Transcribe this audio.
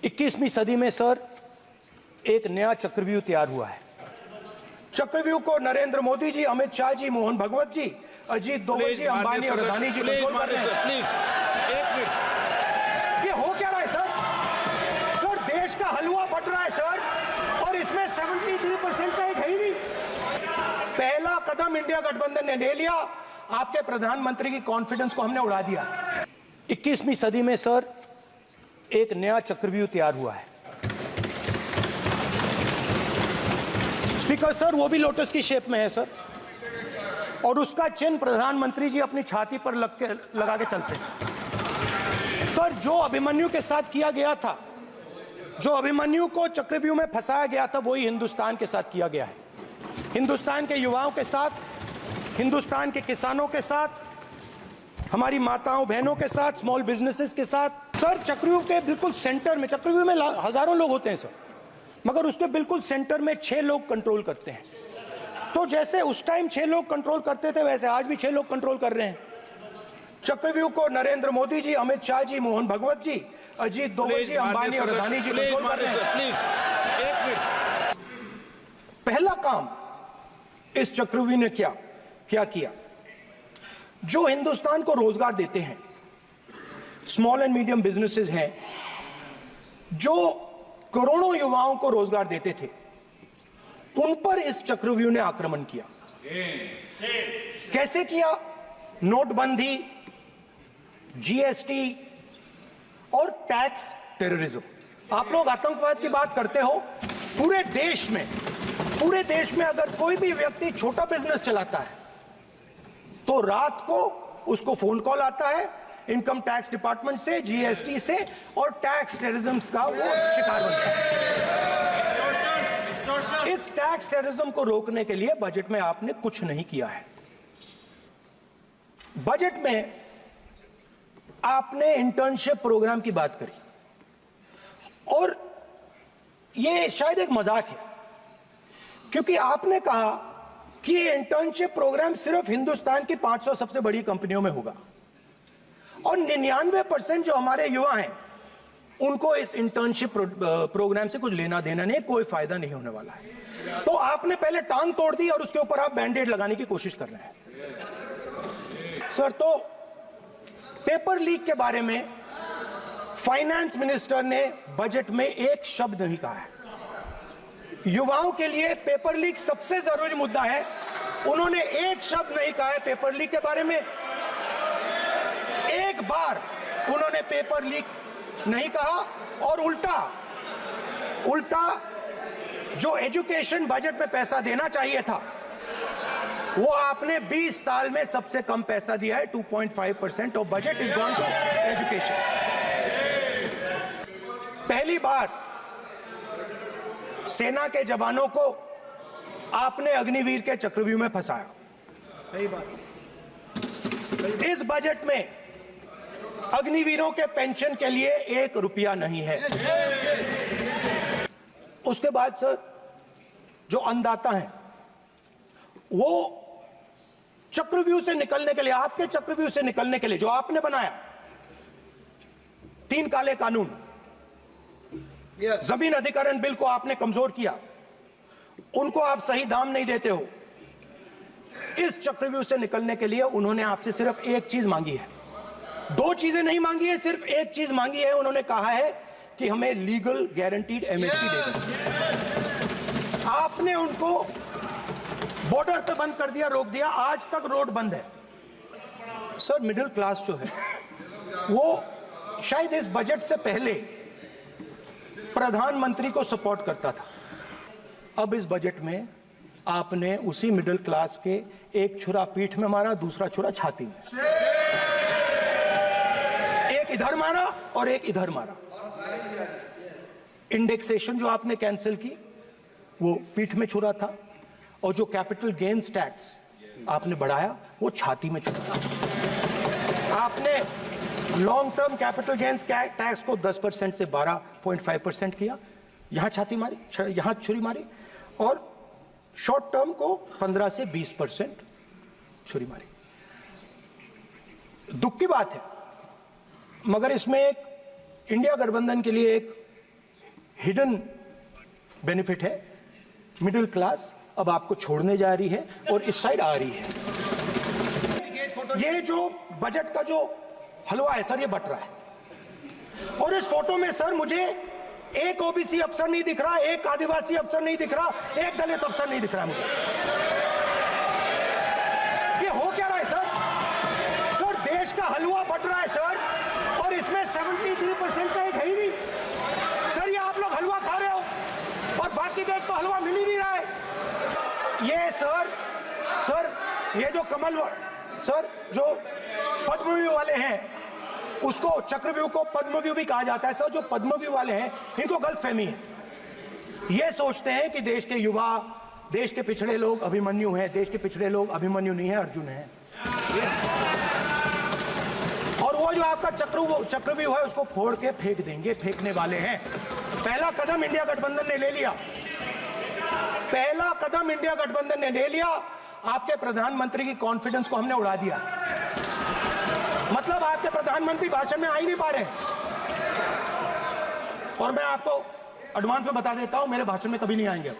21वीं सदी में सर एक नया चक्रव्यूह तैयार हुआ है। चक्रव्यूह को नरेंद्र मोदी जी, अमित शाह जी, मोहन भगवत जी, अजीत दोवल जी, अंबानी और अदानी जी कंट्रोल कर रहे हैं। प्लीज एक मिनट, ये हो क्या रहा है सर? सर देश का हलवा बट रहा है सर, और इसमें 73% का एक है ही नहीं। पहला कदम इंडिया गठबंधन ने ले लिया, आपके प्रधानमंत्री की कॉन्फिडेंस को हमने उड़ा दिया। 21वीं सदी में सर एक नया चक्रव्यूह तैयार हुआ है। स्पीकर सर वो भी लोटस की शेप में है सर, और उसका चिन्ह प्रधानमंत्री जी अपनी छाती पर लगा के चलते हैं। सर जो अभिमन्यु के साथ किया गया था, जो अभिमन्यु को चक्रव्यूह में फंसाया गया था, वही हिंदुस्तान के साथ किया गया है। हिंदुस्तान के युवाओं के साथ, हिंदुस्तान के किसानों के साथ, हमारी माताओं बहनों के साथ, स्मॉल बिजनेसेस के साथ। सर चक्रव्यूह के बिल्कुल सेंटर में, चक्रव्यूह में हजारों लोग होते हैं सर, मगर उसके बिल्कुल सेंटर में 6 लोग कंट्रोल करते हैं। तो जैसे उस टाइम 6 लोग कंट्रोल करते थे, वैसे आज भी 6 लोग कंट्रोल कर रहे हैं। चक्रव्यूह को नरेंद्र मोदी जी, अमित शाह जी, मोहन भगवत जी, अजीत दोवल जी, अंबानी और अदानी जी कंट्रोल कर रहे हैं। प्लीज एक मिनट। पहला काम इस चक्रव्यूह ने क्या किया? जो हिंदुस्तान को रोजगार देते हैं, स्मॉल एंड मीडियम बिजनेसेस हैं, जो करोड़ों युवाओं को रोजगार देते थे, उन पर इस चक्रव्यूह ने आक्रमण किया। कैसे किया? नोटबंदी, जीएसटी और टैक्स टेररिज्म। आप लोग आतंकवाद की बात करते हो, पूरे देश में अगर कोई भी व्यक्ति छोटा बिजनेस चलाता है तो रात को उसको फोन कॉल आता है इनकम टैक्स डिपार्टमेंट से, जीएसटी से, और टैक्स टेररिज्म का वो शिकार बनता है। इस टैक्स टेररिज्म को रोकने के लिए बजट में आपने कुछ नहीं किया है। बजट में आपने इंटर्नशिप प्रोग्राम की बात करी, और ये शायद एक मजाक है, क्योंकि आपने कहा कि ये इंटर्नशिप प्रोग्राम सिर्फ हिंदुस्तान की 500 सबसे बड़ी कंपनियों में होगा, और 99% जो हमारे युवा हैं उनको इस इंटर्नशिप प्रोग्राम से कुछ लेना देना नहीं, कोई फायदा नहीं होने वाला है। तो आपने पहले टांग तोड़ दी और उसके ऊपर आप बैंडेड लगाने की कोशिश कर रहे हैं। सर तो पेपर लीक के बारे में फाइनेंस मिनिस्टर ने बजट में एक शब्द नहीं कहा है। युवाओं के लिए पेपर लीक सबसे जरूरी मुद्दा है, उन्होंने एक शब्द नहीं कहा है पेपर लीक के बारे में। एक बार उन्होंने पेपर लीक नहीं कहा, और उल्टा जो एजुकेशन बजट में पैसा देना चाहिए था, वो आपने 20 साल में सबसे कम पैसा दिया है। 2.5% of budget is gone to education. पहली बार सेना के जवानों को आपने अग्निवीर के चक्रव्यूह में फंसाया। सही बात। इस बजट में अग्निवीरों के पेंशन के लिए 1 रुपया नहीं है। उसके बाद सर जो अन्नदाता हैं, वो चक्रव्यूह से निकलने के लिए, आपके चक्रव्यूह से निकलने के लिए जो आपने बनाया 3 काले कानून, जमीन अधिग्रहण बिल को आपने कमजोर किया, उनको आप सही दाम नहीं देते हो। इस चक्रव्यूह से निकलने के लिए उन्होंने आपसे सिर्फ एक चीज मांगी है, 2 चीजें नहीं मांगी है, सिर्फ एक चीज मांगी है। उन्होंने कहा है कि हमें लीगल गारंटीड एमएसपी दे दें। आपने उनको बॉर्डर पे बंद कर दिया, रोक दिया, आज तक रोड बंद है। सर मिडिल क्लास जो है वो शायद इस बजट से पहले प्रधानमंत्री को सपोर्ट करता था। अब इस बजट में आपने उसी मिडिल क्लास के एक छुरा पीठ में मारा, दूसरा छुरा छाती में, एक इधर मारा और एक इधर मारा। इंडेक्सेशन जो आपने कैंसिल की वो पीठ में छुरा था, और जो कैपिटल गेन्स टैक्स आपने बढ़ाया वो छाती में छुरा। आपने long term capital gains tax को 10% से 12.5% किया, यहां छाती मारी, यहां छुरी मारी, और शॉर्ट टर्म को 15 से 20% छुरी मारी। दुख की बात है, मगर इसमें एक इंडिया गठबंधन के लिए एक हिडन बेनिफिट है। मिडिल क्लास अब आपको छोड़ने जा रही है और इस साइड आ रही है। ये जो बजट का जो हलवा है सर, ये बट रहा है। और इस फोटो में सर मुझे एक ओबीसी अफसर नहीं दिख रहा, एक आदिवासी अफसर नहीं दिख रहा, एक दलित अफसर नहीं दिख रहा मुझे। ये हो क्या रहा है सर? सर देश का हलवा बट रहा है सर, और इसमें 73% का एक है ही नहीं। सर ये आप लोग हलवा खा रहे हो और बाकी देश को हलवा मिल ही नहीं रहा है। ये सर ये जो कमल सर जो पद्मव्यूह वाले हैं, उसको चक्रव्यूह को पद्मव्यूह भी कहा जाता है। सर जो पद्मव्यूह वाले हैं इनको गलतफहमी है। ये सोचते हैं कि देश के युवा, देश के पिछड़े लोग अभिमन्यु हैं। देश के पिछड़े लोग अभिमन्यु नहीं है, अर्जुन है। और वो जो आपका चक्रव्यूह है उसको फोड़ के फेंक देंगे, फेंकने वाले हैं। पहला कदम इंडिया गठबंधन ने ले लिया, पहला कदम इंडिया गठबंधन ने ले लिया। आपके प्रधानमंत्री की कॉन्फिडेंस को हमने उड़ा दिया। मतलब आपके प्रधानमंत्री भाषण में आ ही नहीं पा रहे। और मैं आपको एडवांस में बता देता हूं, मेरे भाषण में कभी नहीं आएंगे।